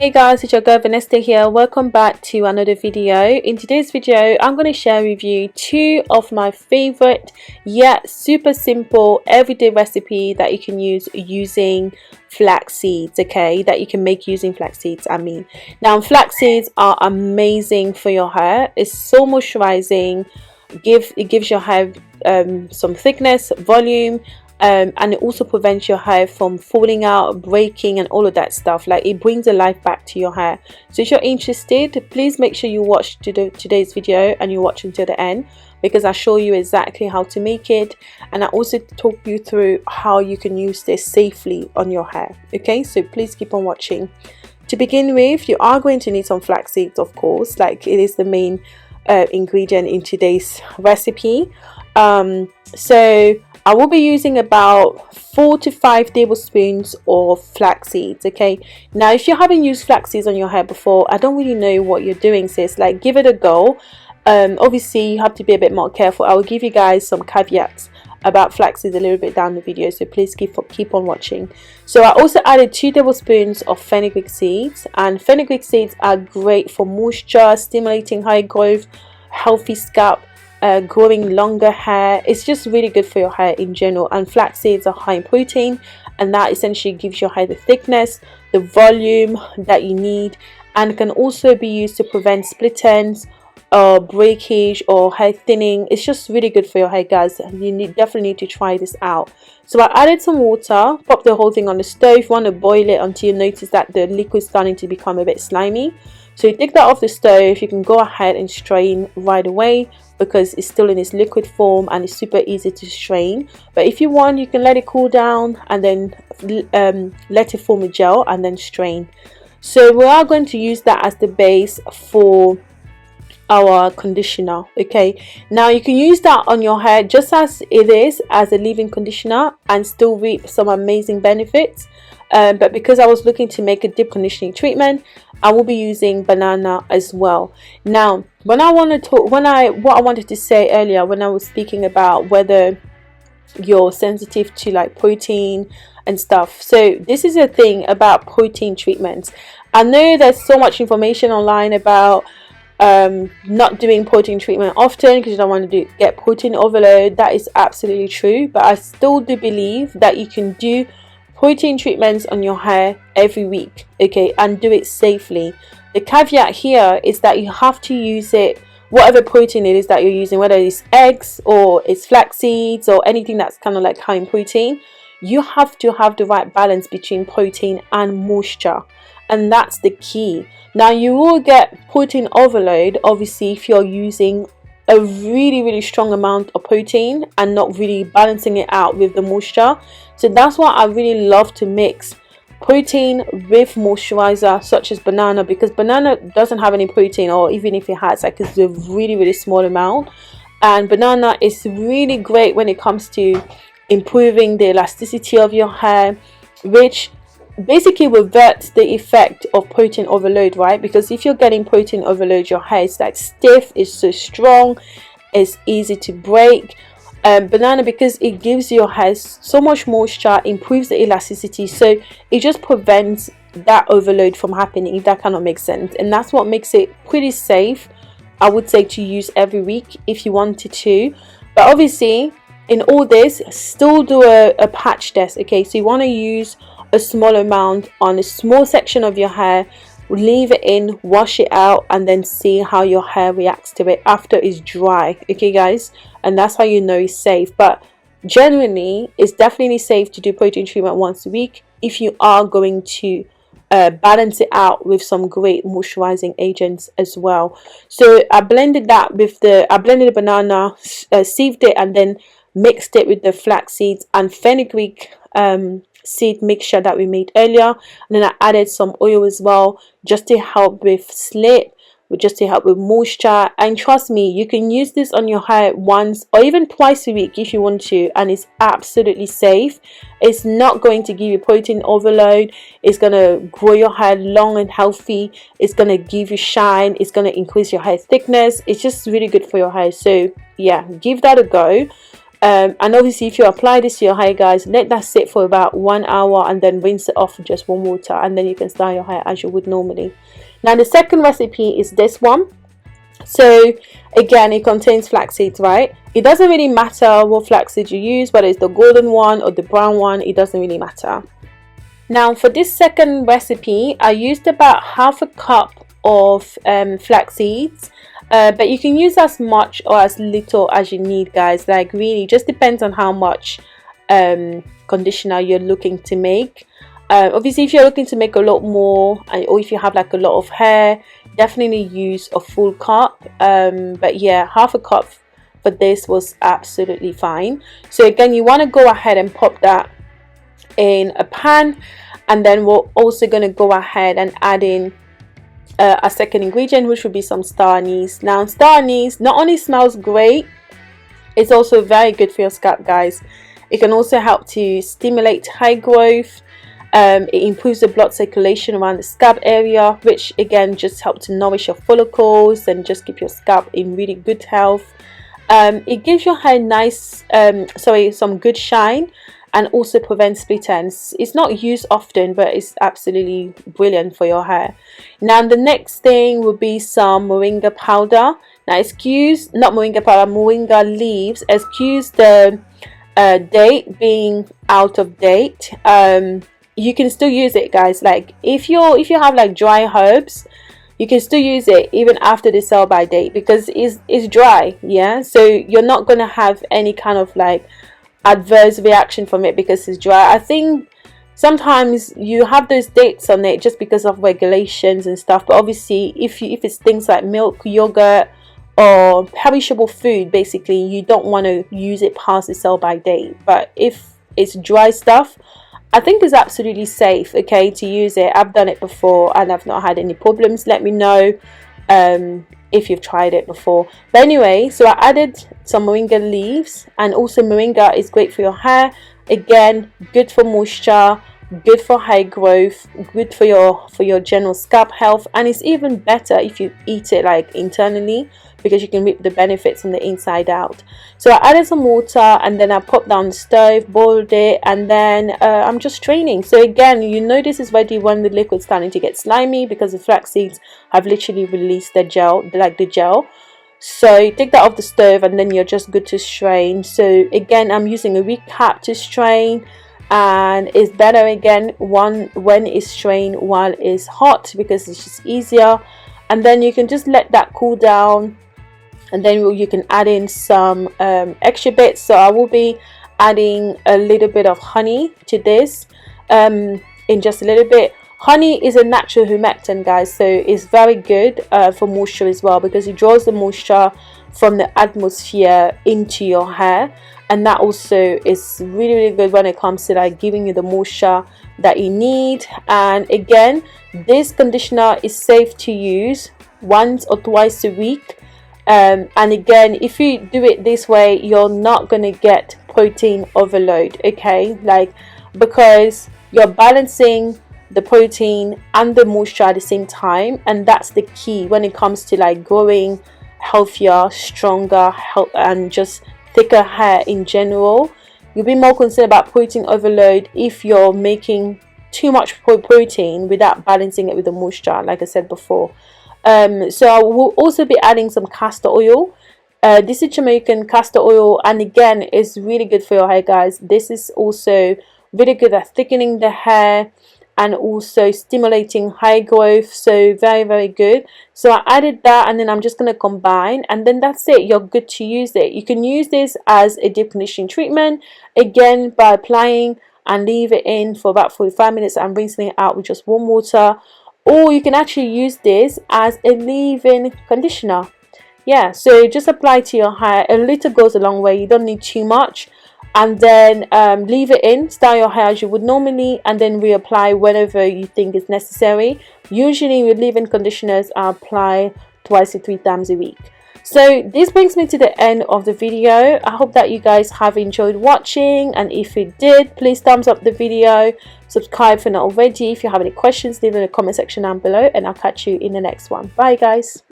Hey guys, it's your girl Vanessa here. Welcome back to another video. In today's video, I'm going to share with you two of my favorite yet super simple everyday recipe that you can use using flax seeds. Okay, that you can make using flax seeds. Now flax seeds are amazing for your hair. It's so moisturizing. It gives your hair some thickness, volume. And it also prevents your hair from falling out, breaking, and all of that stuff. Like, it brings the life back to your hair. So if you're interested, please make sure you watch today's video and you watch until the end, because I show you exactly how to make it, and I also talk you through how you can use this safely on your hair. Okay, so please keep on watching. To begin with, you are going to need some flax seeds, of course, like it is the main ingredient in today's recipe. So I will be using about 4 to 5 tablespoons of flax seeds. Okay, now if you haven't used flax seeds on your hair before, I don't really know what you're doing, sis. Like, give it a go. Obviously you have to be a bit more careful. I will give you guys some caveats about flax seeds a little bit down the video, so please keep on watching. So I also added 2 tablespoons of fenugreek seeds, and fenugreek seeds are great for moisture, stimulating hair growth, healthy scalp, growing longer hair. It's just really good for your hair in general. And flax seeds are high in protein, and that essentially gives your hair the thickness, the volume that you need, and can also be used to prevent split ends or breakage or hair thinning. It's just really good for your hair, guys. You definitely need to try this out. So I added some water, pop the whole thing on the stove. You want to boil it until you notice that the liquid is starting to become a bit slimy. So you take that off the stove. You can go ahead and strain right away, because it's still in its liquid form and it's super easy to strain. But if you want, you can let it cool down and then let it form a gel and then strain. So we are going to use that as the base for our conditioner. Okay, now you can use that on your hair just as it is, as a leave-in conditioner, and still reap some amazing benefits. But because I was looking to make a deep conditioning treatment, I will be using banana as well. Now, what I wanted to say earlier when I was speaking about whether you're sensitive to like protein and stuff. So this is a thing about protein treatments. I know there's so much information online about not doing protein treatment often because you don't want to get protein overload. That is absolutely true, but I still do believe that you can do protein treatments on your hair every week, okay, and do it safely. The caveat here is that you have to use it, whatever protein it is that you're using, whether it's eggs or it's flax seeds or anything that's kind of like high in protein. You have to have the right balance between protein and moisture, and that's the key. Now, you will get protein overload obviously if you're using a really strong amount of protein and not really balancing it out with the moisture. So that's why I really love to mix protein with moisturizer such as banana, because banana doesn't have any protein, or even if it has, like, it's a really small amount. And banana is really great when it comes to improving the elasticity of your hair, which basically reverts the effect of protein overload, right? Because if you're getting protein overload, your hair is like stiff, it's so strong, it's easy to break. Banana, because it gives your hair so much moisture, improves the elasticity, so it just prevents that overload from happening, if that kind of makes sense. And that's what makes it pretty safe, I would say, to use every week if you wanted to. But obviously in all this, still do a patch test. Okay, so you want to use a small amount on a small section of your hair, leave it in, wash it out, and then see how your hair reacts to it after it's dry. Okay guys, and that's how you know it's safe. But generally it's definitely safe to do protein treatment once a week if you are going to balance it out with some great moisturizing agents as well. So I blended the banana, sieved it, and then mixed it with the flax seeds and fenugreek seed mixture that we made earlier, and then I added some oil as well, just to help with slip, just to help with moisture. And trust me, you can use this on your hair once or even twice a week if you want to, and it's absolutely safe. It's not going to give you protein overload. It's going to grow your hair long and healthy. It's going to give you shine. It's going to increase your hair thickness. It's just really good for your hair. So yeah, give that a go. And obviously if you apply this to your hair, guys, let that sit for about 1 hour and then rinse it off with just warm water, and then you can style your hair as you would normally. Now the second recipe is this one. So again, it contains flax seeds, right? It doesn't really matter what flax seeds you use, whether it's the golden one or the brown one, it doesn't really matter. Now for this second recipe, I used about half a cup of flax seeds, but you can use as much or as little as you need, guys. Like really just depends on how much conditioner you're looking to make. Obviously if you're looking to make a lot more, or if you have like a lot of hair, definitely use a full cup, but yeah, half a cup for this was absolutely fine. So again, you want to go ahead and pop that in a pan, and then we're also going to go ahead and add in a second ingredient, which would be some star anise. Now star anise not only smells great, it's also very good for your scalp, guys. It can also help to stimulate hair growth. It improves the blood circulation around the scalp area, which again just helps to nourish your follicles and just keep your scalp in really good health. It gives your hair nice some good shine, and also prevents split ends. It's not used often, but it's absolutely brilliant for your hair. Now the next thing will be some moringa powder. Now excuse, not moringa powder, moringa leaves. Excuse the date being out of date. You can still use it, guys. Like if you have like dry herbs, you can still use it even after the sell by date, because it's dry, yeah, so you're not gonna have any kind of like adverse reaction from it because it's dry. I think sometimes you have those dates on it just because of regulations and stuff, but obviously if it's things like milk, yogurt, or perishable food, basically you don't want to use it past the sell by date. But if it's dry stuff, I think it's absolutely safe, okay, to use it. I've done it before and I've not had any problems. Let me know if you've tried it before. But anyway, so I added some moringa leaves, and also moringa is great for your hair. Again, good for moisture, good for hair growth, good for your general scalp health, and it's even better if you eat it like internally, because you can reap the benefits from the inside out. So I added some water, and then I popped down the stove, boiled it, and then I'm just straining. So again, you know this is ready when the liquid's starting to get slimy, because the flax seeds have literally released the gel, like the gel. So you take that off the stove, and then you're just good to strain. So again, I'm using a recap to strain, and it's better again when it's strained while it's hot, because it's just easier. And then you can just let that cool down, and then you can add in some extra bits. So I will be adding a little bit of honey to this, in just a little bit. Honey is a natural humectant, guys, so it's very good for moisture as well, because it draws the moisture from the atmosphere into your hair, and that also is really, really good when it comes to like giving you the moisture that you need. And again, this conditioner is safe to use once or twice a week. And again, if you do it this way, you're not gonna get protein overload, okay, like, because you're balancing the protein and the moisture at the same time, and that's the key when it comes to like growing healthier, stronger, and just thicker hair in general. You'll be more concerned about protein overload if you're making too much protein without balancing it with the moisture, like I said before. So I will also be adding some castor oil. This is Jamaican castor oil, and again, it's really good for your hair, guys. This is also really good at thickening the hair and also stimulating hair growth, so very, very good. So I added that, and then I'm just going to combine, and then that's it. You're good to use it. You can use this as a deep conditioning treatment, again by applying and leave it in for about 45 minutes and rinsing it out with just warm water. Or you can actually use this as a leave-in conditioner. Yeah, so just apply to your hair. A little goes a long way. You don't need too much. And then leave it in, style your hair as you would normally, and then reapply whenever you think is necessary. Usually with leave-in conditioners, I apply twice to 3 times a week. So this brings me to the end of the video. I hope that you guys have enjoyed watching, and if you did, please thumbs up the video, subscribe if you're not already. If you have any questions, leave it in the comment section down below, and I'll catch you in the next one. Bye guys.